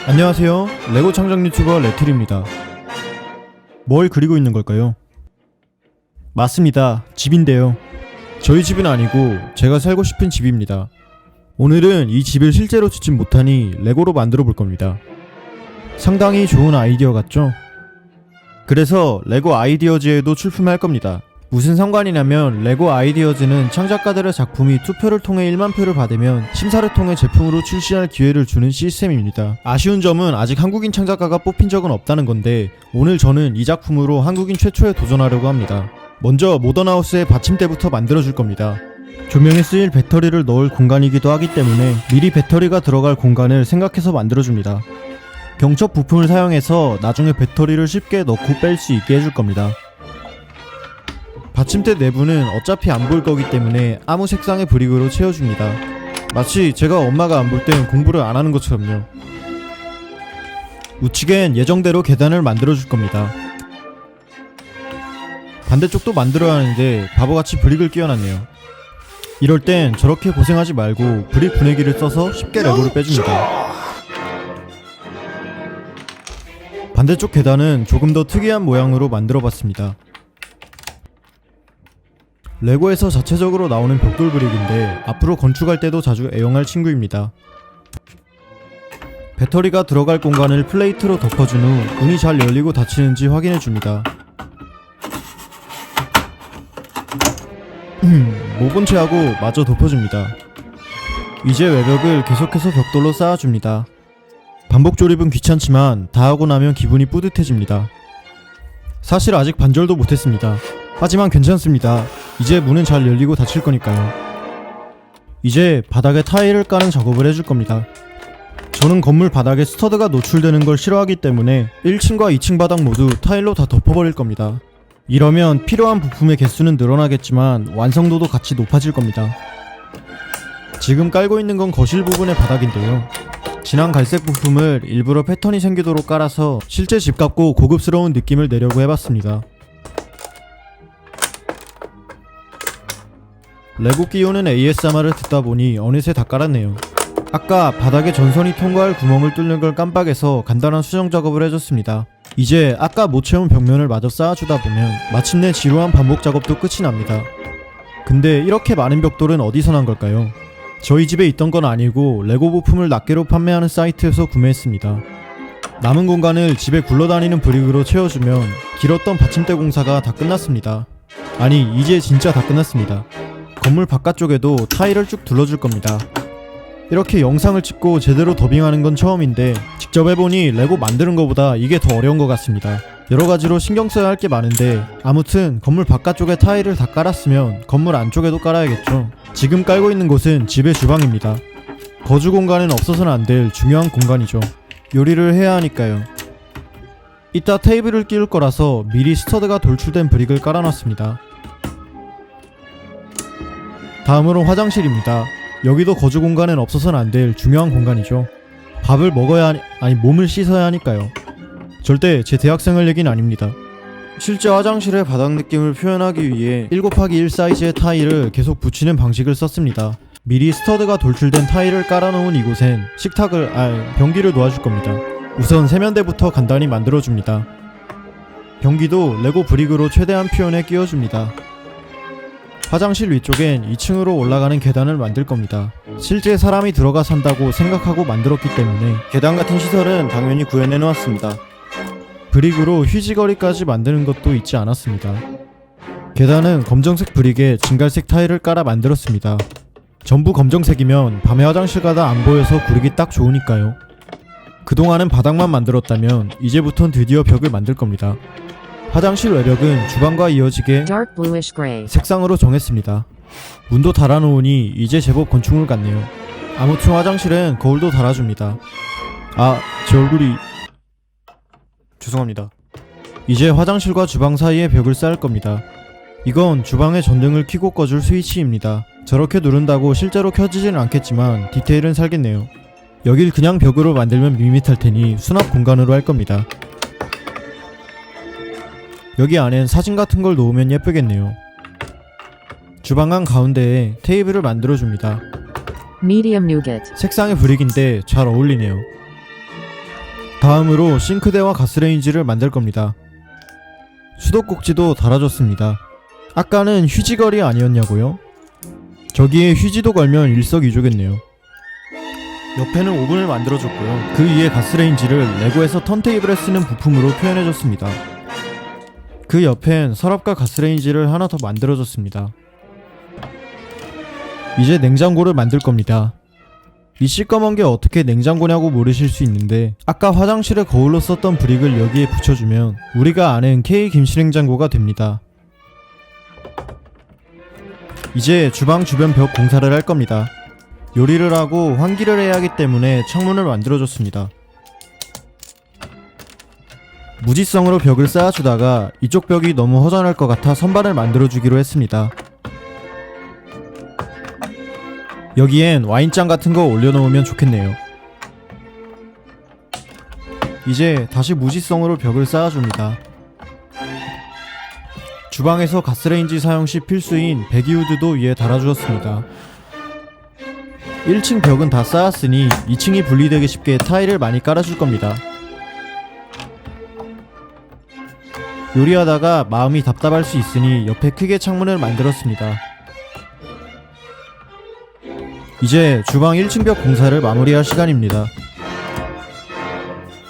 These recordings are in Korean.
안녕하세요. 레고 창작 유튜버 레틀입니다. 뭘 그리고 있는 걸까요? 맞습니다. 집인데요. 저희 집은 아니고 제가 살고 싶은 집입니다. 오늘은 이 집을 실제로 짓진 못하니 레고로 만들어 볼 겁니다. 상당히 좋은 아이디어 같죠? 그래서 레고 아이디어즈에도 출품할 겁니다. 무슨 상관이냐면 레고 아이디어즈는 창작가들의 작품이 투표를 통해 1만 표를 받으면 심사를 통해 제품으로 출시할 기회를 주는 시스템입니다. 아쉬운 점은 아직 한국인 창작가가 뽑힌 적은 없다는 건데 오늘 저는 이 작품으로 한국인 최초에 도전하려고 합니다. 먼저 모던하우스의 받침대부터 만들어줄 겁니다. 조명에 쓰일 배터리를 넣을 공간이기도 하기 때문에 미리 배터리가 들어갈 공간을 생각해서 만들어줍니다. 경첩 부품을 사용해서 나중에 배터리를 쉽게 넣고 뺄 수 있게 해줄 겁니다. 받침대 내부는 어차피 안 보일 거기 때문에 아무 색상의 브릭으로 채워줍니다. 마치 제가 엄마가 안 볼 땐 공부를 안 하는 것처럼요. 우측엔 예정대로 계단을 만들어줄 겁니다. 반대쪽도 만들어야 하는데 바보같이 브릭을 끼워놨네요. 이럴 땐 저렇게 고생하지 말고 브릭 분해기를 써서 쉽게 레고를 빼줍니다. 반대쪽 계단은 조금 더 특이한 모양으로 만들어봤습니다. 레고에서 자체적으로 나오는 벽돌 브릭인데 앞으로 건축할 때도 자주 애용할 친구입니다. 배터리가 들어갈 공간을 플레이트로 덮어준 후 문이 잘 열리고 닫히는지 확인해줍니다. 못 본 채 하고 마저 덮어줍니다. 이제 외벽을 계속해서 벽돌로 쌓아줍니다. 반복 조립은 귀찮지만 다 하고 나면 기분이 뿌듯해집니다. 사실 아직 반절도 못했습니다. 하지만 괜찮습니다. 이제 문은 잘 열리고 닫힐 거니까요. 이제 바닥에 타일을 까는 작업을 해줄 겁니다. 저는 건물 바닥에 스터드가 노출되는 걸 싫어하기 때문에 1층과 2층 바닥 모두 타일로 다 덮어버릴 겁니다. 이러면 필요한 부품의 개수는 늘어나겠지만 완성도도 같이 높아질 겁니다. 지금 깔고 있는 건 거실 부분의 바닥인데요. 진한 갈색 부품을 일부러 패턴이 생기도록 깔아서 실제 집 같고 고급스러운 느낌을 내려고 해봤습니다. 레고 끼우는 ASMR을 듣다 보니 어느새 다 깔았네요. 아까 바닥에 전선이 통과할 구멍을 뚫는 걸 깜빡해서 간단한 수정 작업을 해줬습니다. 이제 아까 못 채운 벽면을 마저 쌓아주다 보면 마침내 지루한 반복 작업도 끝이 납니다. 근데 이렇게 많은 벽돌은 어디서 난 걸까요? 저희 집에 있던 건 아니고 레고 부품을 낱개로 판매하는 사이트에서 구매했습니다. 남은 공간을 집에 굴러다니는 브릭으로 채워주면 길었던 받침대 공사가 다 끝났습니다. 아니, 이제 진짜 다 끝났습니다. 건물 바깥쪽에도 타일을 쭉 둘러줄 겁니다. 이렇게 영상을 찍고 제대로 더빙하는 건 처음인데 직접 해보니 레고 만드는 것보다 이게 더 어려운 것 같습니다. 여러가지로 신경 써야 할 게 많은데 아무튼 건물 바깥쪽에 타일을 다 깔았으면 건물 안쪽에도 깔아야겠죠. 지금 깔고 있는 곳은 집의 주방입니다. 거주 공간은 없어서는 안 될 중요한 공간이죠. 요리를 해야 하니까요. 이따 테이블을 끼울 거라서 미리 스터드가 돌출된 브릭을 깔아놨습니다. 다음으로 화장실입니다. 여기도 거주 공간은 없어서는 안 될 중요한 공간이죠. 밥을 먹어야 아니 몸을 씻어야 하니까요. 절대 제 대학생활 얘기는 아닙니다. 실제 화장실의 바닥 느낌을 표현하기 위해 1곱하기1 사이즈의 타일을 계속 붙이는 방식을 썼습니다. 미리 스터드가 돌출된 타일을 깔아놓은 이곳엔 변기를 놓아줄 겁니다. 우선 세면대부터 간단히 만들어줍니다. 변기도 레고 브릭으로 최대한 표현해 끼워줍니다. 화장실 위쪽엔 2층으로 올라가는 계단을 만들 겁니다. 실제 사람이 들어가 산다고 생각하고 만들었기 때문에 계단 같은 시설은 당연히 구현해 놓았습니다. 브릭으로 휴지거리까지 만드는 것도 잊지 않았습니다. 계단은 검정색 브릭에 진갈색 타일을 깔아 만들었습니다. 전부 검정색이면 밤에 화장실 가다 안 보여서 구르기 딱 좋으니까요. 그동안은 바닥만 만들었다면 이제부턴 드디어 벽을 만들 겁니다. 화장실 외벽은 주방과 이어지게 색상으로 정했습니다. 문도 달아놓으니 이제 제법 건축물 같네요. 아무튼 화장실엔 거울도 달아줍니다. 제 얼굴이... 죄송합니다. 이제 화장실과 주방 사이에 벽을 쌓을 겁니다. 이건 주방의 전등을 켜고 꺼줄 스위치입니다. 저렇게 누른다고 실제로 켜지지는 않겠지만 디테일은 살겠네요. 여길 그냥 벽으로 만들면 밋밋할 테니 수납 공간으로 할 겁니다. 여기 안엔 사진 같은 걸 놓으면 예쁘겠네요. 주방 안 가운데에 테이블을 만들어줍니다. Medium nougat. 색상의 브릭인데 잘 어울리네요. 다음으로 싱크대와 가스레인지를 만들 겁니다. 수도꼭지도 달아줬습니다. 아까는 휴지걸이 아니었냐고요? 저기에 휴지도 걸면 일석이조겠네요. 옆에는 오븐을 만들어줬고요. 그 위에 가스레인지를 레고에서 턴테이블에 쓰는 부품으로 표현해줬습니다. 그 옆엔 서랍과 가스레인지를 하나 더 만들어줬습니다. 이제 냉장고를 만들 겁니다. 이 시꺼먼 게 어떻게 냉장고냐고 물으실 수 있는데, 아까 화장실에 거울로 썼던 브릭을 여기에 붙여주면 우리가 아는 K 김치냉장고가 됩니다. 이제 주방 주변 벽 공사를 할 겁니다. 요리를 하고 환기를 해야 하기 때문에 창문을 만들어줬습니다. 무지성으로 벽을 쌓아주다가 이쪽 벽이 너무 허전할 것 같아 선반을 만들어주기로 했습니다. 여기엔 와인잔 같은 거 올려놓으면 좋겠네요. 이제 다시 무지성으로 벽을 쌓아줍니다. 주방에서 가스레인지 사용 시 필수인 배기우드도 위에 달아주었습니다. 1층 벽은 다 쌓았으니 2층이 분리되기 쉽게 타일을 많이 깔아줄 겁니다. 요리하다가 마음이 답답할 수 있으니 옆에 크게 창문을 만들었습니다. 이제 주방 1층 벽 공사를 마무리할 시간입니다.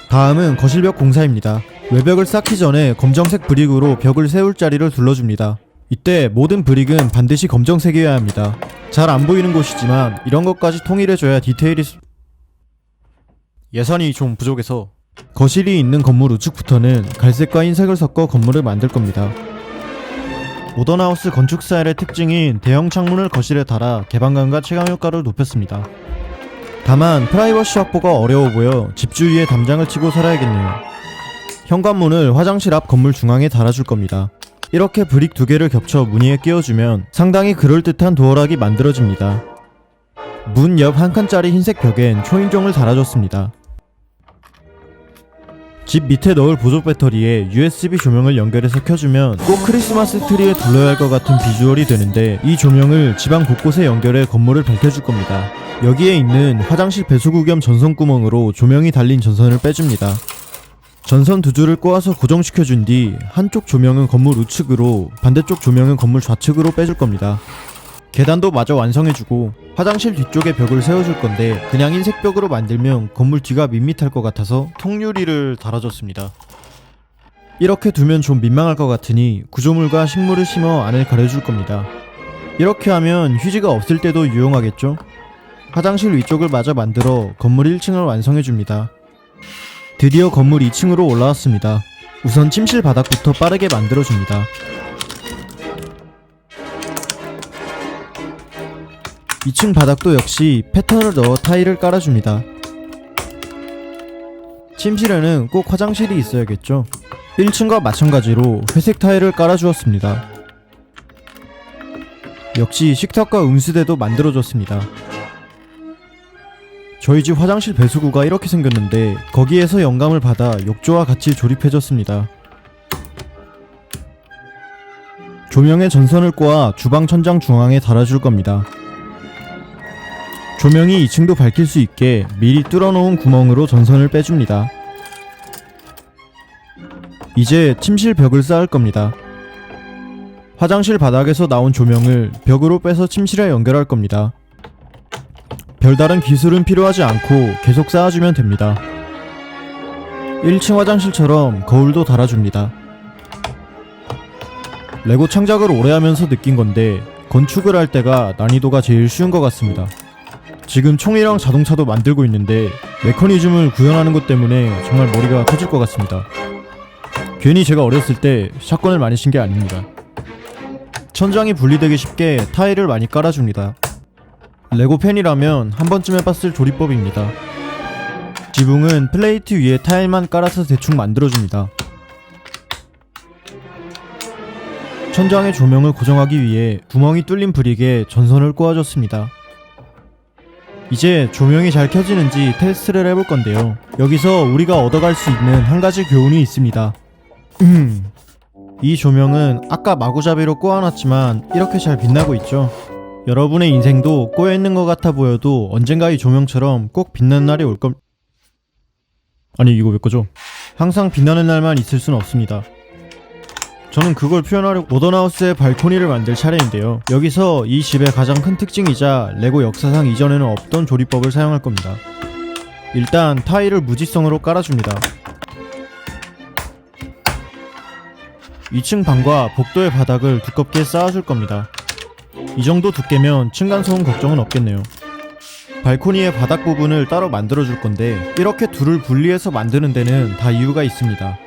다음은 거실벽 공사입니다. 외벽을 쌓기 전에 검정색 브릭으로 벽을 세울 자리를 둘러줍니다. 이때 모든 브릭은 반드시 검정색이어야 합니다. 잘 안 보이는 곳이지만 이런 것까지 통일해줘야 디테일이 예산이 좀 부족해서 거실이 있는 건물 우측부터는 갈색과 흰색을 섞어 건물을 만들 겁니다. 모던하우스 건축 스타일의 특징인 대형 창문을 거실에 달아 개방감과 체감 효과를 높였습니다. 다만 프라이버시 확보가 어려워 보여 집주위에 담장을 치고 살아야겠네요. 현관문을 화장실 앞 건물 중앙에 달아줄 겁니다. 이렇게 브릭 2개를 겹쳐 무늬에 끼워주면 상당히 그럴듯한 도어락이 만들어집니다. 문 옆 한 칸짜리 흰색 벽엔 초인종을 달아줬습니다. 집 밑에 넣을 보조 배터리에 USB 조명을 연결해서 켜주면 꼭 크리스마스 트리에 둘러야 할 것 같은 비주얼이 되는데, 이 조명을 집안 곳곳에 연결해 건물을 밝혀줄 겁니다. 여기에 있는 화장실 배수구 겸 전선구멍으로 조명이 달린 전선을 빼줍니다. 전선 2줄을 꼬아서 고정시켜준 뒤 한쪽 조명은 건물 우측으로, 반대쪽 조명은 건물 좌측으로 빼줄 겁니다. 계단도 마저 완성해주고 화장실 뒤쪽에 벽을 세워줄 건데, 그냥 흰색 벽으로 만들면 건물 뒤가 밋밋할 것 같아서 통유리를 달아줬습니다. 이렇게 두면 좀 민망할 것 같으니 구조물과 식물을 심어 안을 가려줄 겁니다. 이렇게 하면 휴지가 없을 때도 유용하겠죠? 화장실 위쪽을 마저 만들어 건물 1층을 완성해줍니다. 드디어 건물 2층으로 올라왔습니다. 우선 침실 바닥부터 빠르게 만들어줍니다. (2) 2층 바닥도 역시 패턴을 넣어 타일을 깔아줍니다. 침실에는 꼭 화장실이 있어야겠죠. 1층과 마찬가지로 회색 타일을 깔아주었습니다. 역시 식탁과 음수대도 만들어줬습니다. 저희 집 화장실 배수구가 이렇게 생겼는데 거기에서 영감을 받아 욕조와 같이 조립해줬습니다. 조명에 전선을 꼬아 주방 천장 중앙에 달아줄 겁니다. 조명이 2층도 밝힐 수 있게 미리 뚫어놓은 구멍으로 전선을 빼줍니다. 이제 침실 벽을 쌓을 겁니다. 화장실 바닥에서 나온 조명을 벽으로 빼서 침실에 연결할 겁니다. 별다른 기술은 필요하지 않고 계속 쌓아주면 됩니다. 1층 화장실처럼 거울도 달아줍니다. 레고 창작을 오래 하면서 느낀 건데 건축을 할 때가 난이도가 제일 쉬운 것 같습니다. 지금 총이랑 자동차도 만들고 있는데 메커니즘을 구현하는 것 때문에 정말 머리가 터질 것 같습니다. 괜히 제가 어렸을 때 샷건을 많이 친 게 아닙니다. 천장이 분리되기 쉽게 타일을 많이 깔아줍니다. 레고 팬이라면 한 번쯤 해봤을 조리법입니다. 지붕은 플레이트 위에 타일만 깔아서 대충 만들어줍니다. 천장의 조명을 고정하기 위해 구멍이 뚫린 브릭에 전선을 꼬아줬습니다. 이제 조명이 잘 켜지는지 테스트를 해볼 건데요. 여기서 우리가 얻어갈 수 있는 한 가지 교훈이 있습니다. 이 조명은 아까 마구잡이로 꼬아놨지만 이렇게 잘 빛나고 있죠. 여러분의 인생도 꼬여있는 것 같아 보여도 언젠가 이 조명처럼 꼭 빛나는 날이 올 겁니다. 아니 이거 왜 거죠? 항상 빛나는 날만 있을 순 없습니다. 저는 그걸 표현하려고 모던하우스의 발코니를 만들 차례인데요. 여기서 이 집의 가장 큰 특징이자 레고 역사상 이전에는 없던 조립법을 사용할 겁니다. 일단 타일을 무지성으로 깔아줍니다. 2층 방과 복도의 바닥을 두껍게 쌓아줄 겁니다. 이 정도 두께면 층간소음 걱정은 없겠네요. 발코니의 바닥 부분을 따로 만들어줄 건데 이렇게 둘을 분리해서 만드는 데는 다 이유가 있습니다.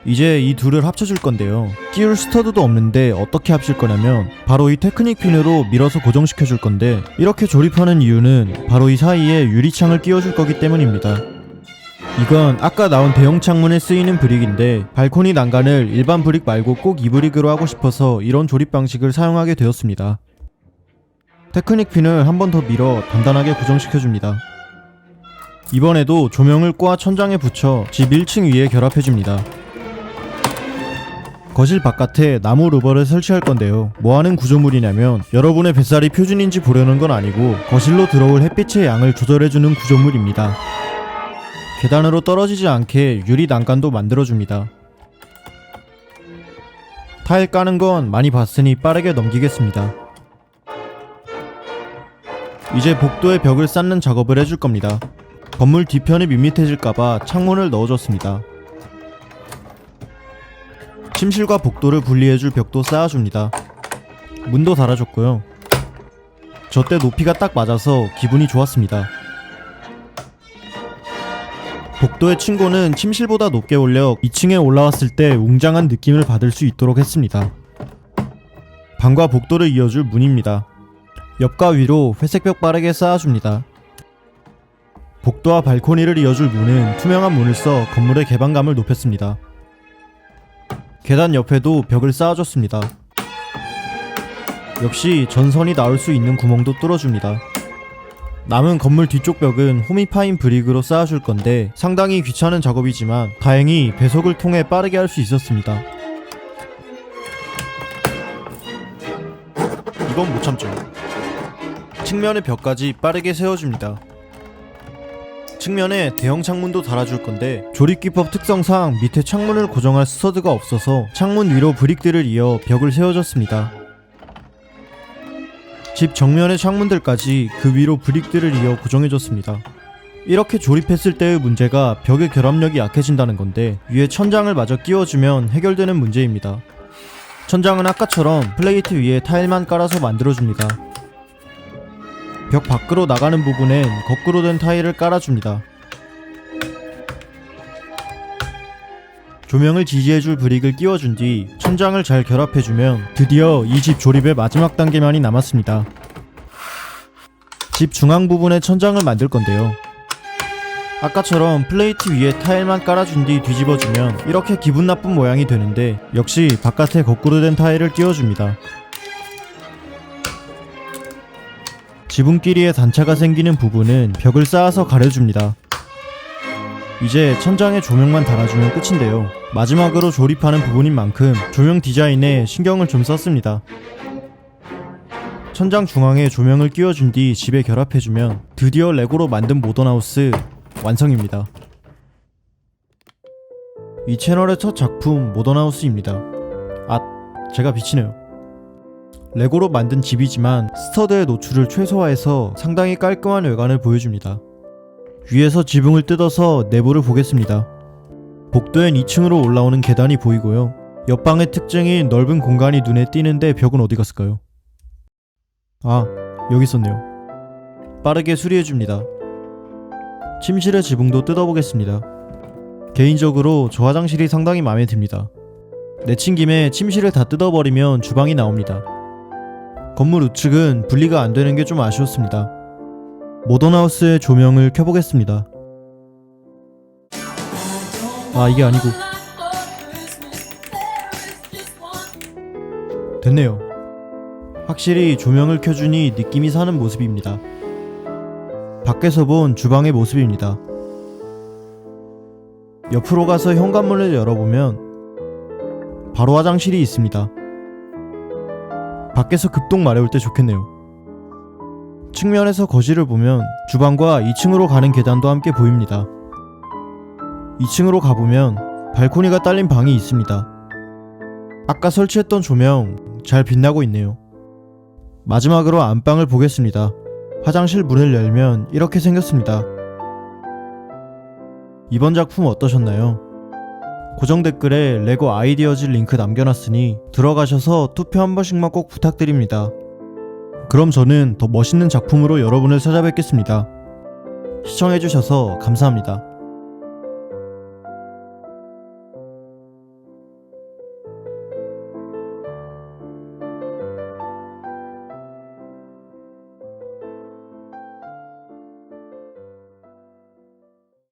이제 이 둘을 합쳐줄 건데요. 끼울 스터드도 없는데 어떻게 합칠 거냐면 바로 이 테크닉 핀으로 밀어서 고정시켜줄 건데 이렇게 조립하는 이유는 바로 이 사이에 유리창을 끼워줄 거기 때문입니다. 이건 아까 나온 대형 창문에 쓰이는 브릭인데 발코니 난간을 일반 브릭 말고 꼭 이 브릭으로 하고 싶어서 이런 조립 방식을 사용하게 되었습니다. 테크닉 핀을 한 번 더 밀어 단단하게 고정시켜줍니다. 이번에도 조명을 꼬아 천장에 붙여 집 1층 위에 결합해줍니다. 거실 바깥에 나무 루버를 설치할 건데요. 뭐하는 구조물이냐면 여러분의 뱃살이 표준인지 보려는 건 아니고 거실로 들어올 햇빛의 양을 조절해주는 구조물입니다. 계단으로 떨어지지 않게 유리 난간도 만들어줍니다. 타일 까는 건 많이 봤으니 빠르게 넘기겠습니다. 이제 복도의 벽을 쌓는 작업을 해줄 겁니다. 건물 뒤편이 밋밋해질까봐 창문을 넣어줬습니다. 침실과 복도를 분리해줄 벽도 쌓아줍니다. 문도 달아줬고요. 저 때 높이가 딱 맞아서 기분이 좋았습니다. 복도의 층고는 침실보다 높게 올려 2층에 올라왔을 때 웅장한 느낌을 받을 수 있도록 했습니다. 방과 복도를 이어줄 문입니다. 옆과 위로 회색벽 빠르게 쌓아줍니다. 복도와 발코니를 이어줄 문은 투명한 문을 써 건물의 개방감을 높였습니다. 계단 옆에도 벽을 쌓아줬습니다. 역시 전선이 나올 수 있는 구멍도 뚫어줍니다. 남은 건물 뒤쪽 벽은 호미파인 브릭으로 쌓아줄 건데 상당히 귀찮은 작업이지만 다행히 배속을 통해 빠르게 할 수 있었습니다. 이건 못 참죠. 측면의 벽까지 빠르게 세워줍니다. 측면에 대형 창문도 달아줄 건데 조립기법 특성상 밑에 창문을 고정할 스터드가 없어서 창문 위로 브릭들을 이어 벽을 세워줬습니다. 집 정면의 창문들까지 그 위로 브릭들을 이어 고정해줬습니다. 이렇게 조립했을 때의 문제가 벽의 결합력이 약해진다는 건데 위에 천장을 마저 끼워주면 해결되는 문제입니다. 천장은 아까처럼 플레이트 위에 타일만 깔아서 만들어줍니다. 벽 밖으로 나가는 부분엔 거꾸로 된 타일을 깔아줍니다. 조명을 지지해줄 브릭을 끼워준 뒤 천장을 잘 결합해주면 드디어 이 집 조립의 마지막 단계만이 남았습니다. 집 중앙 부분에 천장을 만들 건데요. 아까처럼 플레이트 위에 타일만 깔아준 뒤 뒤집어주면 이렇게 기분 나쁜 모양이 되는데 역시 바깥에 거꾸로 된 타일을 끼워줍니다. 지붕끼리의 단차가 생기는 부분은 벽을 쌓아서 가려줍니다. 이제 천장에 조명만 달아주면 끝인데요. 마지막으로 조립하는 부분인 만큼 조명 디자인에 신경을 좀 썼습니다. 천장 중앙에 조명을 끼워준 뒤 집에 결합해주면 드디어 레고로 만든 모던하우스 완성입니다. 이 채널의 첫 작품 모던하우스입니다. 제가 비치네요. 레고로 만든 집이지만 스터드의 노출을 최소화해서 상당히 깔끔한 외관을 보여줍니다. 위에서 지붕을 뜯어서 내부를 보겠습니다. 복도엔 2층으로 올라오는 계단이 보이고요. 옆방의 특징인 넓은 공간이 눈에 띄는데 벽은 어디 갔을까요? 여기 있었네요. 빠르게 수리해줍니다. 침실의 지붕도 뜯어보겠습니다. 개인적으로 저 화장실이 상당히 마음에 듭니다. 내친 김에 침실을 다 뜯어버리면 주방이 나옵니다. 건물 우측은 분리가 안 되는 게 좀 아쉬웠습니다. 모던하우스의 조명을 켜보겠습니다. 이게 아니고 됐네요. 확실히 조명을 켜주니 느낌이 사는 모습입니다. 밖에서 본 주방의 모습입니다. 옆으로 가서 현관문을 열어보면 바로 화장실이 있습니다. 밖에서 급동 마려울 때 좋겠네요. 측면에서 거실을 보면 주방과 2층으로 가는 계단도 함께 보입니다. 2층으로 가보면 발코니가 딸린 방이 있습니다. 아까 설치했던 조명 잘 빛나고 있네요. 마지막으로 안방을 보겠습니다. 화장실 문을 열면 이렇게 생겼습니다. 이번 작품 어떠셨나요? 고정 댓글에 레고 아이디어즈 링크 남겨놨으니 들어가셔서 투표 한 번씩만 꼭 부탁드립니다. 그럼 저는 더 멋있는 작품으로 여러분을 찾아뵙겠습니다. 시청해주셔서 감사합니다.